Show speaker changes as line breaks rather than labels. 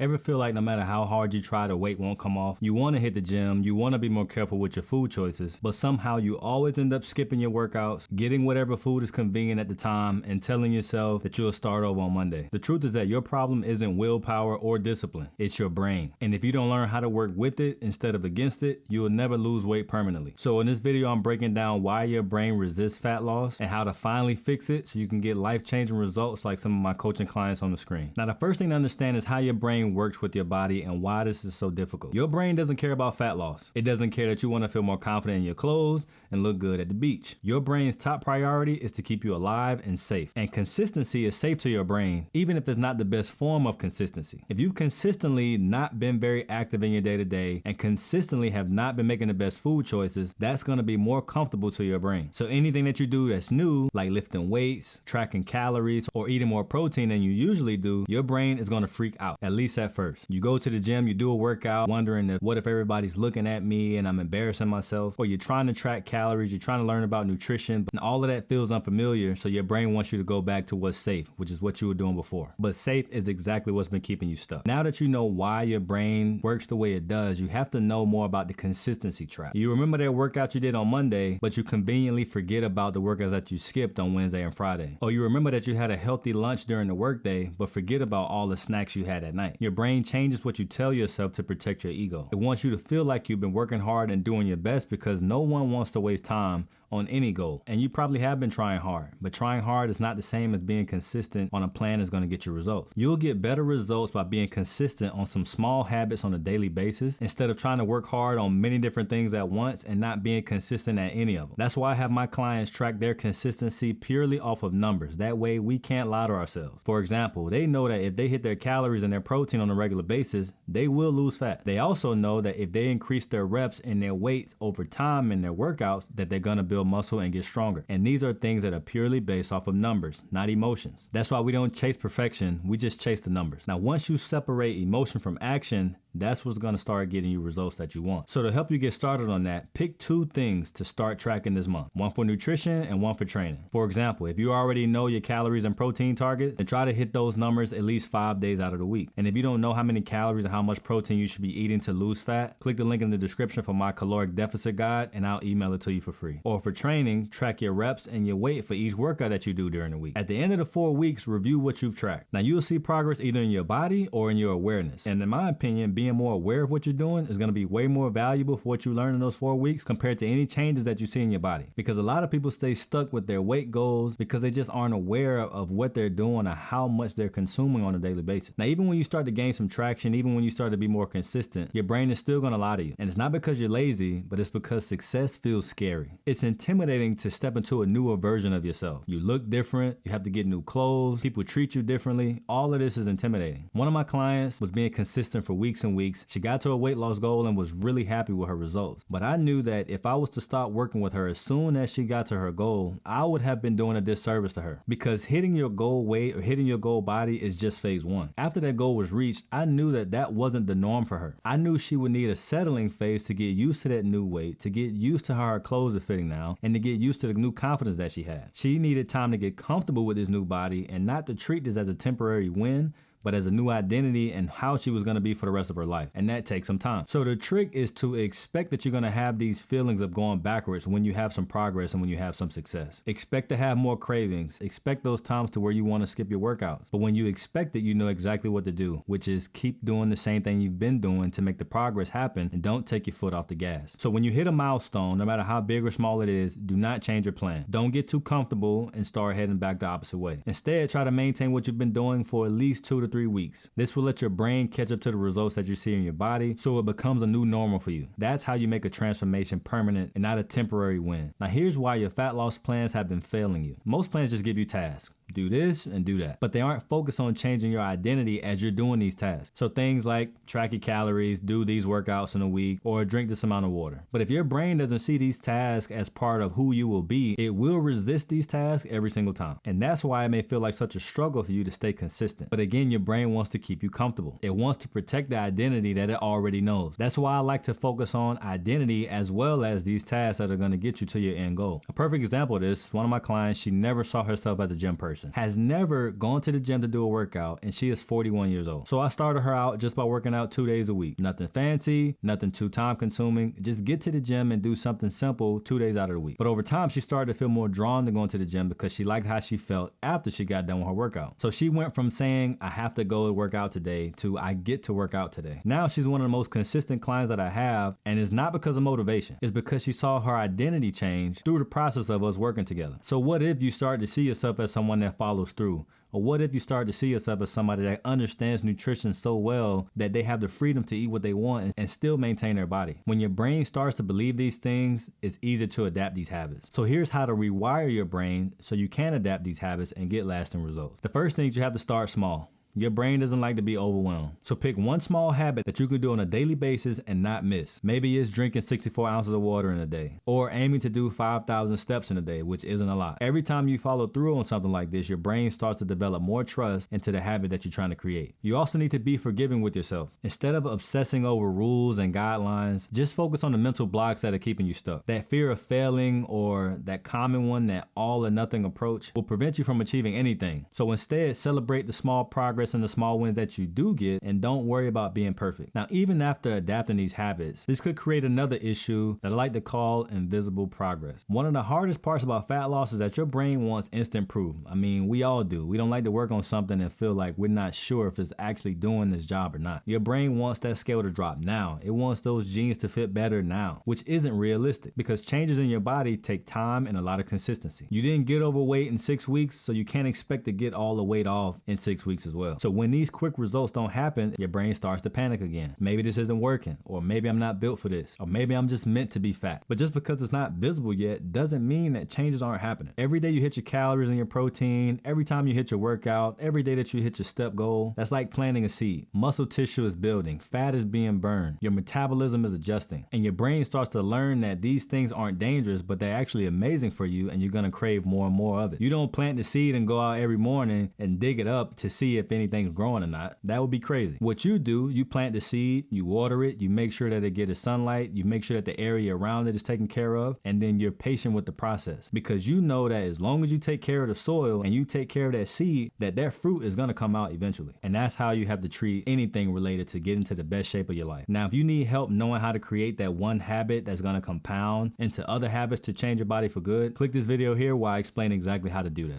Ever feel like no matter how hard you try, the weight won't come off? You want to hit the gym, you want to be more careful with your food choices, but somehow you always end up skipping your workouts, getting whatever food is convenient at the time, and telling yourself that you'll start over on Monday. The truth is that your problem isn't willpower or discipline, it's your brain. And if you don't learn how to work with it instead of against it, you will never lose weight permanently. So in this video, I'm breaking down why your brain resists fat loss and how to finally fix it so you can get life-changing results like some of my coaching clients on the screen. Now, the first thing to understand is how your brain works with your body and why this is so difficult. Your brain doesn't care about fat loss. It doesn't care that you want to feel more confident in your clothes and look good at the beach. Your brain's top priority is to keep you alive and safe. And consistency is safe to your brain, even if it's not the best form of consistency. If you've consistently not been very active in your day-to-day and consistently have not been making the best food choices, that's going to be more comfortable to your brain. So anything that you do that's new, like lifting weights, tracking calories, or eating more protein than you usually do, your brain is going to freak out, at least at first. You go to the gym, you do a workout, wondering what if everybody's looking at me and I'm embarrassing myself, or you're trying to track calories, you're trying to learn about nutrition, but all of that feels unfamiliar, so your brain wants you to go back to what's safe, which is what you were doing before. But safe is exactly what's been keeping you stuck. Now that you know why your brain works the way it does, you have to know more about the consistency trap. You remember that workout you did on Monday, but you conveniently forget about the workouts that you skipped on Wednesday and Friday. Or you remember that you had a healthy lunch during the workday, but forget about all the snacks you had at night. Your brain changes what you tell yourself to protect your ego. It wants you to feel like you've been working hard and doing your best because no one wants to waste time on any goal. And you probably have been trying hard, but trying hard is not the same as being consistent on a plan that's going to get you results. You'll get better results by being consistent on some small habits on a daily basis instead of trying to work hard on many different things at once and not being consistent at any of them. That's why I have my clients track their consistency purely off of numbers. That way we can't lie to ourselves. For example, they know that if they hit their calories and their protein on a regular basis, they will lose fat. They also know that if they increase their reps and their weights over time in their workouts, that they're going to build muscle and get stronger. And these are things that are purely based off of numbers, not emotions. That's why we don't chase perfection, we just chase the numbers. Now, once you separate emotion from action, that's what's going to start getting you results that you want. So to help you get started on that, pick 2 things to start tracking this month. One for nutrition and one for training. For example, if you already know your calories and protein targets, then try to hit those numbers at least 5 days out of the week. And if you don't know how many calories and how much protein you should be eating to lose fat, click the link in the description for my caloric deficit guide and I'll email it to you for free. Or for training, track your reps and your weight for each workout that you do during the week. At the end of the 4 weeks, review what you've tracked. Now you'll see progress either in your body or in your awareness. And in my opinion, being more aware of what you're doing is going to be way more valuable for what you learn in those 4 weeks compared to any changes that you see in your body. Because a lot of people stay stuck with their weight goals because they just aren't aware of what they're doing or how much they're consuming on a daily basis. Now, even when you start to gain some traction, even when you start to be more consistent, your brain is still going to lie to you. And it's not because you're lazy, but it's because success feels scary. It's intimidating to step into a newer version of yourself. You look different, you have to get new clothes, people treat you differently. All of this is intimidating. One of my clients was being consistent for weeks and weeks. She got to a weight loss goal and was really happy with her results. But I knew that if I was to start working with her as soon as she got to her goal, I would have been doing a disservice to her. Because hitting your goal weight or hitting your goal body is just phase 1. After that goal was reached, I knew that that wasn't the norm for her. I knew she would need a settling phase to get used to that new weight, to get used to how her clothes are fitting now, and to get used to the new confidence that she had. She needed time to get comfortable with this new body and not to treat this as a temporary win, but as a new identity and how she was going to be for the rest of her life. And that takes some time. So the trick is to expect that you're going to have these feelings of going backwards when you have some progress and when you have some success. Expect to have more cravings. Expect those times to where you want to skip your workouts. But when you expect it, you know exactly what to do, which is keep doing the same thing you've been doing to make the progress happen and don't take your foot off the gas. So when you hit a milestone, no matter how big or small it is, do not change your plan. Don't get too comfortable and start heading back the opposite way. Instead, try to maintain what you've been doing for at least 2 to 3 weeks. This will let your brain catch up to the results that you see in your body so it becomes a new normal for you. That's how you make a transformation permanent and not a temporary win. Now here's why your fat loss plans have been failing you. Most plans just give you tasks. Do this and do that. But they aren't focused on changing your identity as you're doing these tasks. So things like track your calories, do these workouts in a week, or drink this amount of water. But if your brain doesn't see these tasks as part of who you will be, it will resist these tasks every single time. And that's why it may feel like such a struggle for you to stay consistent. But again, your brain wants to keep you comfortable. It wants to protect the identity that it already knows. That's why I like to focus on identity as well as these tasks that are going to get you to your end goal. A perfect example of this, one of my clients, she never saw herself as a gym person. person, has never gone to the gym to do a workout, and she is 41 years old. So I started her out just by working out 2 days a week. Nothing fancy, nothing too time consuming. Just get to the gym and do something simple 2 days out of the week. But over time, she started to feel more drawn to going to the gym because she liked how she felt after she got done with her workout. So she went from saying, I have to go to work out today, to I get to work out today. Now she's one of the most consistent clients that I have, and it's not because of motivation. It's because she saw her identity change through the process of us working together. So what if you start to see yourself as someone that follows through? Or what if you start to see yourself as somebody that understands nutrition so well that they have the freedom to eat what they want and still maintain their body? When your brain starts to believe these things, it's easier to adapt these habits. So here's how to rewire your brain so you can adapt these habits and get lasting results. The first thing is you have to start small. Your brain doesn't like to be overwhelmed. So pick one small habit that you could do on a daily basis and not miss. Maybe it's drinking 64 ounces of water in a day, or aiming to do 5,000 steps in a day, which isn't a lot. Every time you follow through on something like this, your brain starts to develop more trust into the habit that you're trying to create. You also need to be forgiving with yourself. Instead of obsessing over rules and guidelines, just focus on the mental blocks that are keeping you stuck. That fear of failing, or that common one, that all or nothing approach, will prevent you from achieving anything. So instead, celebrate the small progress and the small wins that you do get, and don't worry about being perfect. Now, even after adapting these habits, this could create another issue that I like to call invisible progress. One of the hardest parts about fat loss is that your brain wants instant proof. I mean, we all do. We don't like to work on something and feel like we're not sure if it's actually doing this job or not. Your brain wants that scale to drop now. It wants those jeans to fit better now, which isn't realistic because changes in your body take time and a lot of consistency. You didn't get overweight in 6 weeks, so you can't expect to get all the weight off in 6 weeks as well. So when these quick results don't happen, your brain starts to panic again. Maybe this isn't working, or maybe I'm not built for this, or maybe I'm just meant to be fat. But just because it's not visible yet doesn't mean that changes aren't happening. Every day you hit your calories and your protein, every time you hit your workout, every day that you hit your step goal, that's like planting a seed. Muscle tissue is building, fat is being burned, your metabolism is adjusting, and your brain starts to learn that these things aren't dangerous, but they're actually amazing for you, and you're gonna crave more and more of it. You don't plant the seed and go out every morning and dig it up to see if anything's growing or not. That would be crazy. What you do, you plant the seed, you water it, you make sure that it gets sunlight, you make sure that the area around it is taken care of, and then you're patient with the process, because you know that as long as you take care of the soil and you take care of that seed, that fruit is going to come out eventually. And that's how you have to treat anything related to getting to the best shape of your life. Now, if you need help knowing how to create that one habit that's going to compound into other habits to change your body for good, click this video here where I explain exactly how to do that.